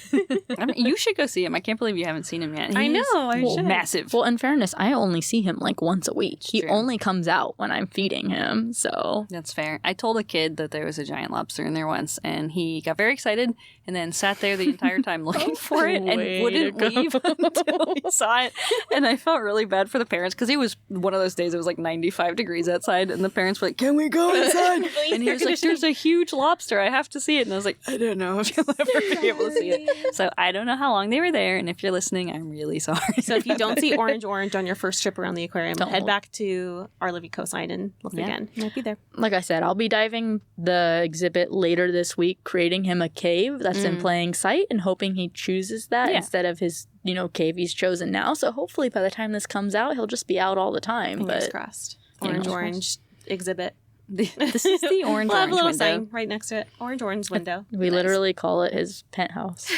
I mean, you should go see him. I can't believe you haven't seen him yet. I know. I should. Massive. Well, in fairness, I only see him like once a week. He only comes out when I'm feeding him, so So That's fair. I told a kid that there was a giant lobster in there once, and he got very excited and then sat there the entire time looking for it and Way wouldn't to go. leave until he saw it. And I felt really bad for the parents because it was one of those days it was like 95 degrees outside, and the parents were like, "Can we go inside?" And he was like, "There's a huge lobster. I have to see it." And I was like, "I don't know if you'll ever be able to see it." So I don't know how long they were there, and if you're listening, I'm really sorry. So if you don't see orange on your first trip around the aquarium, Don't. head back to Our Living Coastline and look again. It might be there. like I said, I'll be diving the exhibit later this week, creating him a cave that's in plain sight and hoping he chooses that instead of his, cave he's chosen now. So hopefully by the time this comes out, he'll just be out all the time. Fingers But crossed. Fingers Orange exhibit. This is the orange We'll have a little window. sign right next to it. Orange window. we literally call it his penthouse.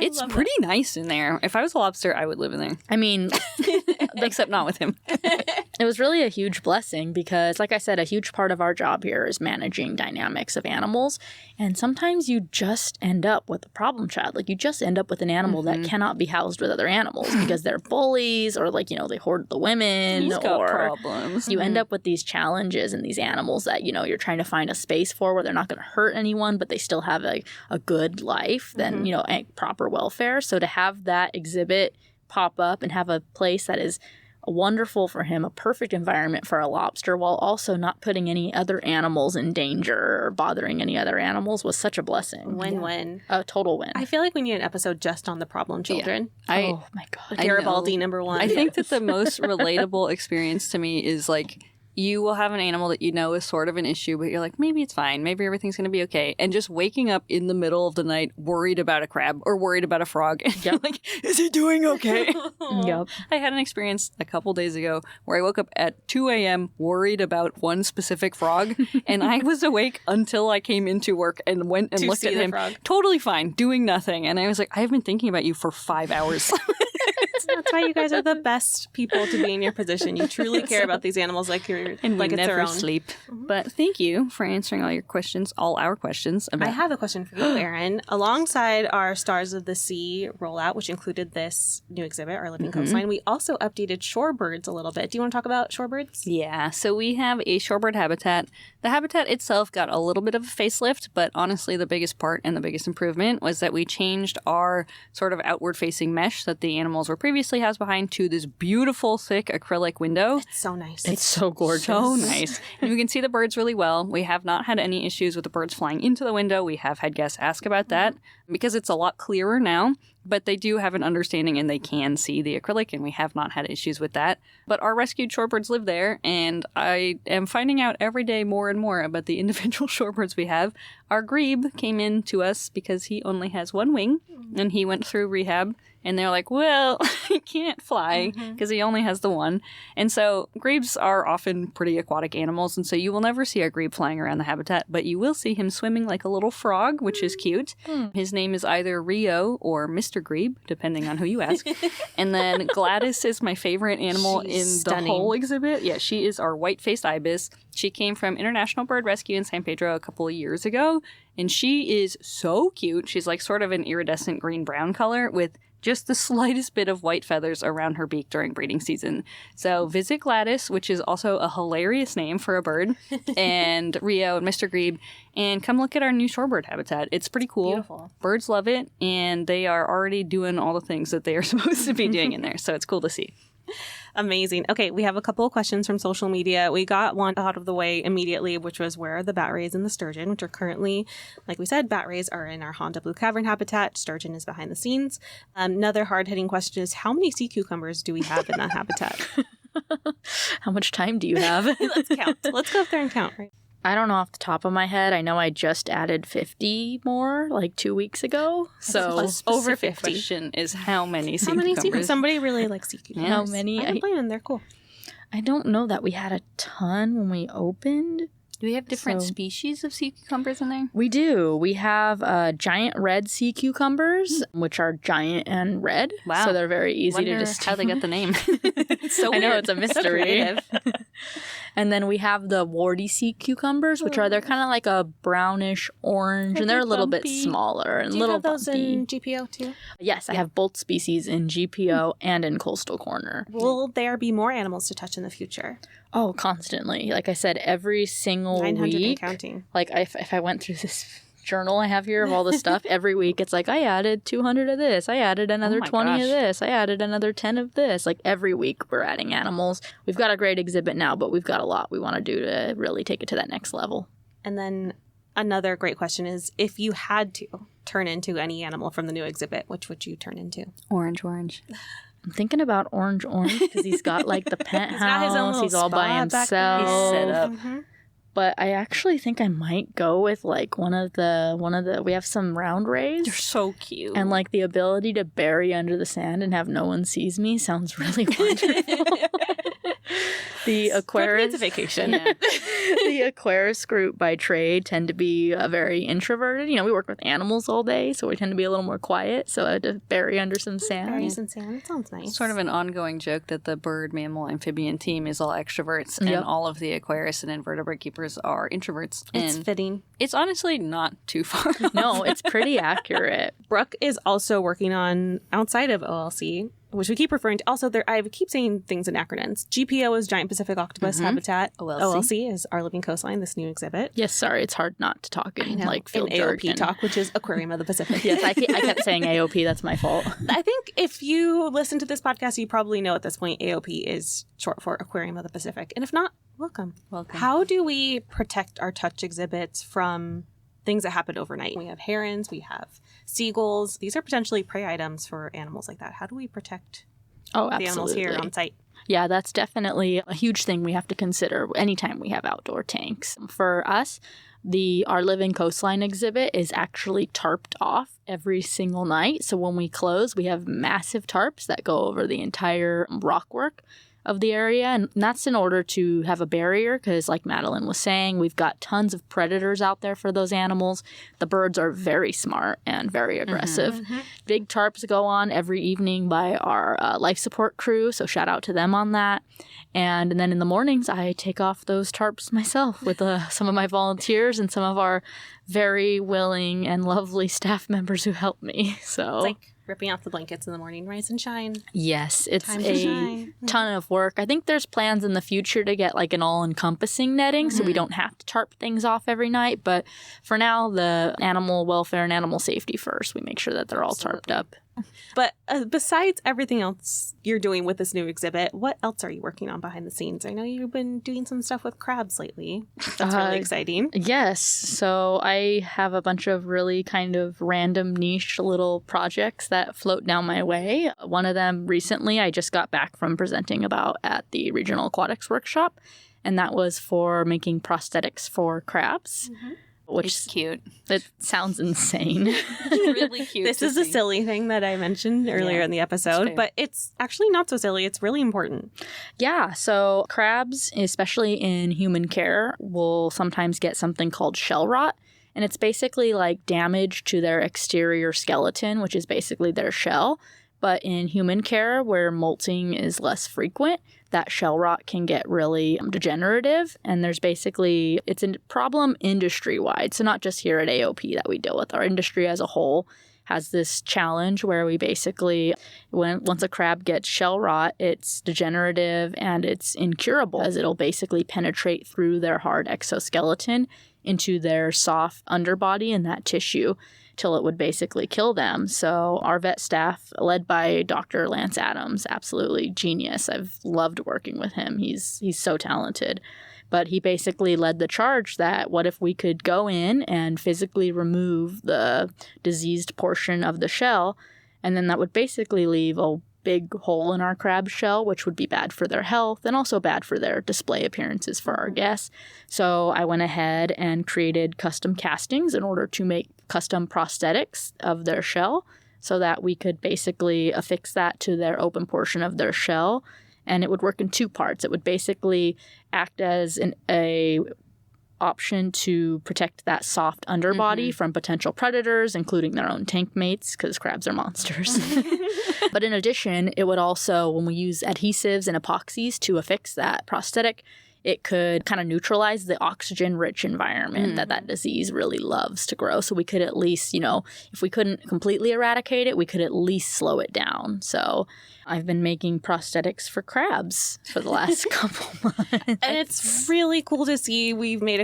It's pretty nice in there. If I was a lobster, I would live in there. I mean, Except not with him. it was really a huge blessing because, like I said, a huge part of our job here is managing dynamics of animals. And sometimes you just end up with a problem child. Like, you just end up with an animal that cannot be housed with other animals because they're bullies or, they hoard the women. He's got or problems. you end up with these challenges and these animals that, you're trying to find a space for where they're not going to hurt anyone, but they still have a good life, then, a proper welfare. So to have that exhibit pop up and have a place that is wonderful for him, a perfect environment for a lobster, while also not putting any other animals in danger or bothering any other animals was such a blessing. Win-win. A total win. I feel like we need an episode just on the problem children. Oh my God. Garibaldi #1. I think that the most relatable experience to me is you will have an animal that is sort of an issue, but you're like, maybe it's fine. Maybe everything's going to be okay. And just waking up in the middle of the night worried about a crab or worried about a frog. And you're like, is he doing okay? Yep. I had an experience a couple days ago where I woke up at 2 a.m. worried about one specific frog. And I was awake until I came into work and went and looked at see the him. frog. Totally fine, doing nothing. And I was like, I've been thinking about you for 5 hours. That's why you guys are the best people to be in your position. You truly care about these animals like and it's we their never own. sleep. But thank you for answering all our questions about I have a question for you, Erin. Alongside our Stars of the Sea rollout, which included this new exhibit, Our Living Coastline, we also updated shorebirds a little bit. Do you want to talk about shorebirds? Yeah, so we have a shorebird habitat. The habitat itself got a little bit of a facelift, but honestly the biggest part and the biggest improvement was that we changed our sort of outward-facing mesh that the animals were previously housed behind to this beautiful, thick acrylic window. It's so nice. It's so gorgeous. So nice. And we can see the birds really well. We have not had any issues with the birds flying into the window. We have had guests ask about that because it's a lot clearer now, but they do have an understanding and they can see the acrylic, and we have not had issues with that. But our rescued shorebirds live there, and I am finding out every day more and more about the individual shorebirds we have. Our grebe came in to us because he only has one wing, and he went through rehab. And they're like, well, he can't fly because he only has the one. And so grebes are often pretty aquatic animals. And so you will never see a grebe flying around the habitat, but you will see him swimming like a little frog, which is cute. His name is either Rio or Mr. Grebe, depending on who you ask. And then Gladys is my favorite animal She's in stunning. the whole exhibit. Yeah, she is our white-faced ibis. She came from International Bird Rescue in San Pedro a couple of years ago. And she is so cute. She's like sort of an iridescent green-brown color with just the slightest bit of white feathers around her beak during breeding season. So visit Gladys, which is also a hilarious name for a bird, and Rio and Mr. Grebe, and come look at our new shorebird habitat. It's pretty cool. Beautiful. Birds love it, and they are already doing all the things that they are supposed to be doing in there. So it's cool to see. Amazing. Okay, we have a couple of questions from social media. We got one out of the way immediately, which was where are the bat rays and the sturgeon, which are currently, like we said, bat rays are in our Honda Blue Cavern habitat. Sturgeon is behind the scenes. Another hard-hitting question is, how many sea cucumbers do we have in that habitat? How much time do you have? Let's count. Let's go up there and count. Right? I don't know off the top of my head. I know I just added 50 more 2 weeks ago. So over Specific 50. question is how many sea How many sea cucumbers? Somebody really likes sea cucumbers. How many? I don't blame them. They're cool. I don't know that we had a ton when we opened. Do we have different So- species of sea cucumbers in there? We do. We have giant red sea cucumbers, which are giant and red. Wow. So they're very easy Wonder to distinguish. how they got the name. It's so I know, weird. it's a mystery. creative. And then we have the warty sea cucumbers, which they're kind of like a brownish orange, and they're a little bit bumpy. smaller and Do you little have those bumpy. in GPO too? Yes, I have both species in GPO and in Coastal Corner. Will there be more animals to touch in the future? Oh, constantly. Like I said, every single 900 week. and counting. Like if I went through this journal I have here of all the stuff, every week it's like I added 200 of this, I added another 20 of this, I added another 10 of this. Like every week we're adding animals. We've got a great exhibit now, but we've got a lot we want to do to really take it to that next level. And then another great question is, if you had to turn into any animal from the new exhibit, which would you turn into? Orange. I'm thinking about Orange because he's got like the penthouse. He's all by himself. He's set up. Mm-hmm. But I actually think I might go with like one of the we have some round rays. They're so cute. And like the ability to bury under the sand and have no one sees me sounds really wonderful. The Aquarius vacation. Yeah. The Aquarius group by trade tend to be very introverted. You know, we work with animals all day, so we tend to be a little more quiet. So I had to bury under some sand. Bury some sand. That sounds nice. Sort of an ongoing joke that the bird, mammal, amphibian team is all extroverts, Yep. and all of the Aquarius and invertebrate keepers are introverts. It's And fitting. it's honestly not too far off. No, it's pretty accurate. Brooke is also working on, outside of OLC, which we keep referring to. Also, I keep saying things in acronyms. GPO is Giant Pacific Octopus Habitat. OLC is Our Living Coastline, this new exhibit. Yes, sorry, it's hard not to talk in like field in AOP jargon. talk, which is Aquarium of the Pacific. Yes, I kept saying AOP. That's my fault. I think if you listen to this podcast, you probably know at this point AOP is short for Aquarium of the Pacific. And if not, welcome. How do we protect our touch exhibits from things that happen overnight? We have herons, we have seagulls. These are potentially prey items for animals like that. How do we protect Oh, the animals absolutely. here on site? Yeah, that's definitely a huge thing we have to consider anytime we have outdoor tanks. For us, the Our Living Coastline exhibit is actually tarped off every single night. So when we close, we have massive tarps that go over the entire rockwork of the area. And that's in order to have a barrier because, like Madeline was saying, we've got tons of predators out there for those animals. The birds are very smart and very aggressive. Big tarps go on every evening by our life support crew, so shout out to them on that. And then in the mornings, I take off those tarps myself with some of my volunteers and some of our very willing and lovely staff members who help me. So It's like ripping off the blankets in the morning, rise and shine. yes, it's Time to a shine. ton of work. I think there's plans in the future to get like an all-encompassing netting so we don't have to tarp things off every night. But for now, the animal welfare and animal safety first. We make sure that they're all tarped up. But besides everything else you're doing with this new exhibit, what else are you working on behind the scenes? I know you've been doing some stuff with crabs lately. That's really exciting. Yes. So I have a bunch of really kind of random niche little projects that float down my way. One of them recently I just got back from presenting about at the Regional Aquatics Workshop, and that was for making prosthetics for crabs. Which It's cute. it sounds insane. Really cute. This to is a see. silly thing that I mentioned earlier in the episode, fair. but it's actually not so silly. It's really important. Yeah, so crabs, especially in human care, will sometimes get something called shell rot. And it's basically like damage to their exterior skeleton, which is basically their shell. But in human care, where molting is less frequent, that shell rot can get really degenerative. And there's basically, it's a problem industry-wide. So not just here at AOP that we deal with. Our industry as a whole has this challenge where we basically, once a crab gets shell rot, it's degenerative and it's incurable, as it'll basically penetrate through their hard exoskeleton into their soft underbody and that tissue till it would basically kill them. So our vet staff, led by Dr. Lance Adams, absolutely genius. I've loved working with him. He's so talented. But he basically led the charge that what if we could go in and physically remove the diseased portion of the shell, and then that would basically leave a big hole in our crab shell, which would be bad for their health and also bad for their display appearances for our guests. So I went ahead and created custom castings in order to make custom prosthetics of their shell so that we could basically affix that to their open portion of their shell. And it would work in two parts. It would basically act as a option to protect that soft underbody from potential predators, including their own tank mates, because crabs are monsters. But in addition, it would also, when we use adhesives and epoxies to affix that prosthetic, it could kind of neutralize the oxygen-rich environment that disease really loves to grow. So we could at least, if we couldn't completely eradicate it, we could at least slow it down. So I've been making prosthetics for crabs for the last couple months. And it's really cool to see. We've made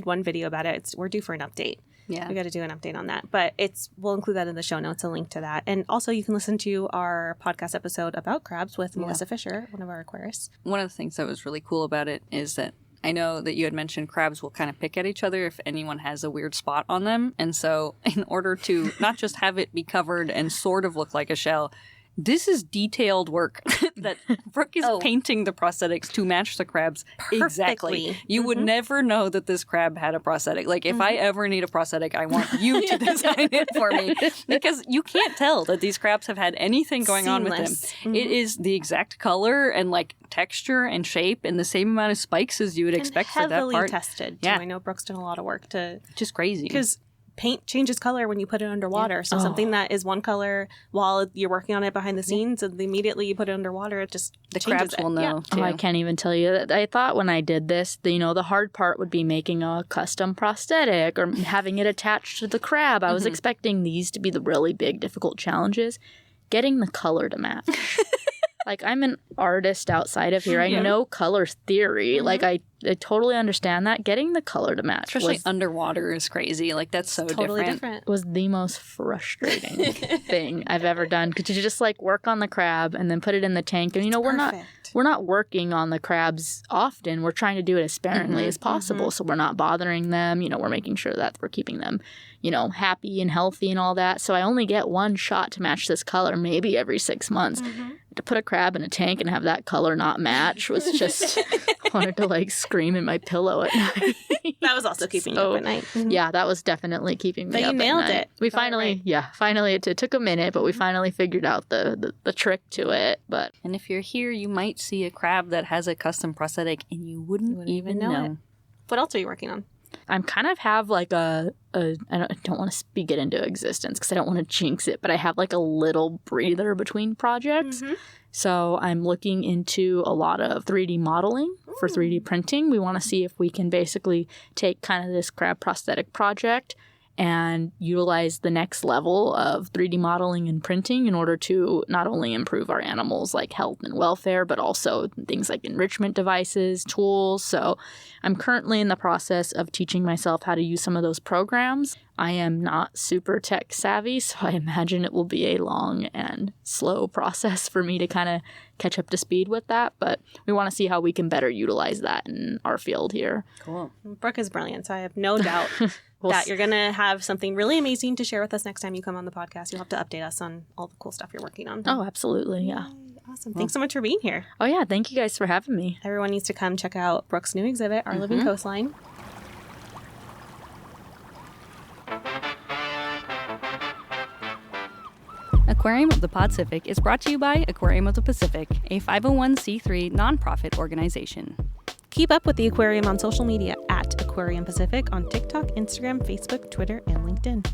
one video about it. We're due for an update. Yeah. We got to do an update on that. But we'll include that in the show notes, a link to that. And also you can listen to our podcast episode about crabs with Melissa Fisher, one of our aquarists. One of the things that was really cool about it is that I know that you had mentioned crabs will kind of pick at each other if anyone has a weird spot on them. And so in order to not just have it be covered and sort of look like a shell, this is detailed work that Brooke is painting the prosthetics to match the crabs exactly. You would never know that this crab had a prosthetic. Like, if I ever need a prosthetic, I want you to design it for me, because you can't tell that these crabs have had anything going on with them. It is the exact color and like texture and shape and the same amount of spikes as you would expect for that part. Heavily tested. Too. I know Brooke's done a lot of work to just crazy because paint changes color when you put it underwater. So something that is one color while you're working on it behind the scenes, and immediately you put it underwater, it just the changes crabs will know. Oh, I can't even tell you. I thought when I did this, the hard part would be making a custom prosthetic or having it attached to the crab. I was expecting these to be the really big, difficult challenges. Getting the color to match. Like, I'm an artist outside of here. I know color theory. Like, I totally understand that. Getting the color to match. Especially underwater is crazy. Like, that's so totally different. Was the most frustrating thing I've ever done. Because you just, like, work on the crab and then put it in the tank. And, we're not working on the crabs often. We're trying to do it as sparingly as possible. So we're not bothering them. We're making sure that we're keeping them, happy and healthy and all that. So I only get one shot to match this color maybe every 6 months. To put a crab in a tank and have that color not match was just wanted to like scream in my pillow at night. That was also keeping you up at night. Yeah, that was definitely keeping me up at night. But you nailed it. We finally, it took a minute, but we finally figured out the trick to it. And if you're here, you might see a crab that has a custom prosthetic and you wouldn't even know it. What else are you working on? I'm kind of have like I don't want to speak it into existence because I don't want to jinx it, but I have like a little breather between projects. So I'm looking into a lot of 3D modeling for 3D printing. We want to see if we can basically take kind of this crab prosthetic project and utilize the next level of 3D modeling and printing in order to not only improve our animals' like health and welfare, but also things like enrichment devices, tools. So I'm currently in the process of teaching myself how to use some of those programs. I am not super tech savvy, so I imagine it will be a long and slow process for me to kind of catch up to speed with that. But we want to see how we can better utilize that in our field here. Cool. Brooke is brilliant, so I have no doubt that you're going to have something really amazing to share with us next time you come on the podcast. You'll have to update us on all the cool stuff you're working on. Oh, absolutely. Yeah. Awesome. Thanks so much for being here. Oh, yeah. Thank you guys for having me. Everyone needs to come check out Brooke's new exhibit, Our Living Coastline. Aquarium of the Pacific is brought to you by Aquarium of the Pacific, a 501c3 nonprofit organization. Keep up with the aquarium on social media at Aquarium Pacific on TikTok, Instagram, Facebook, Twitter, and LinkedIn.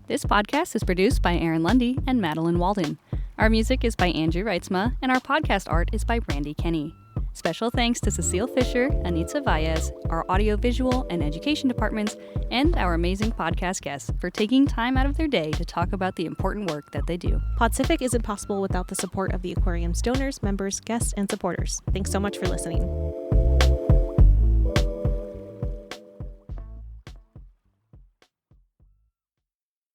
This podcast is produced by Aaron Lundy and Madeline Walden. Our music is by Andrew Reitzma, and our podcast art is by Brandy Kenny. Special thanks to Cecile Fisher, Anitza Valles, our audiovisual and education departments, and our amazing podcast guests for taking time out of their day to talk about the important work that they do. Pacific isn't possible without the support of the Aquarium's donors, members, guests, and supporters. Thanks so much for listening.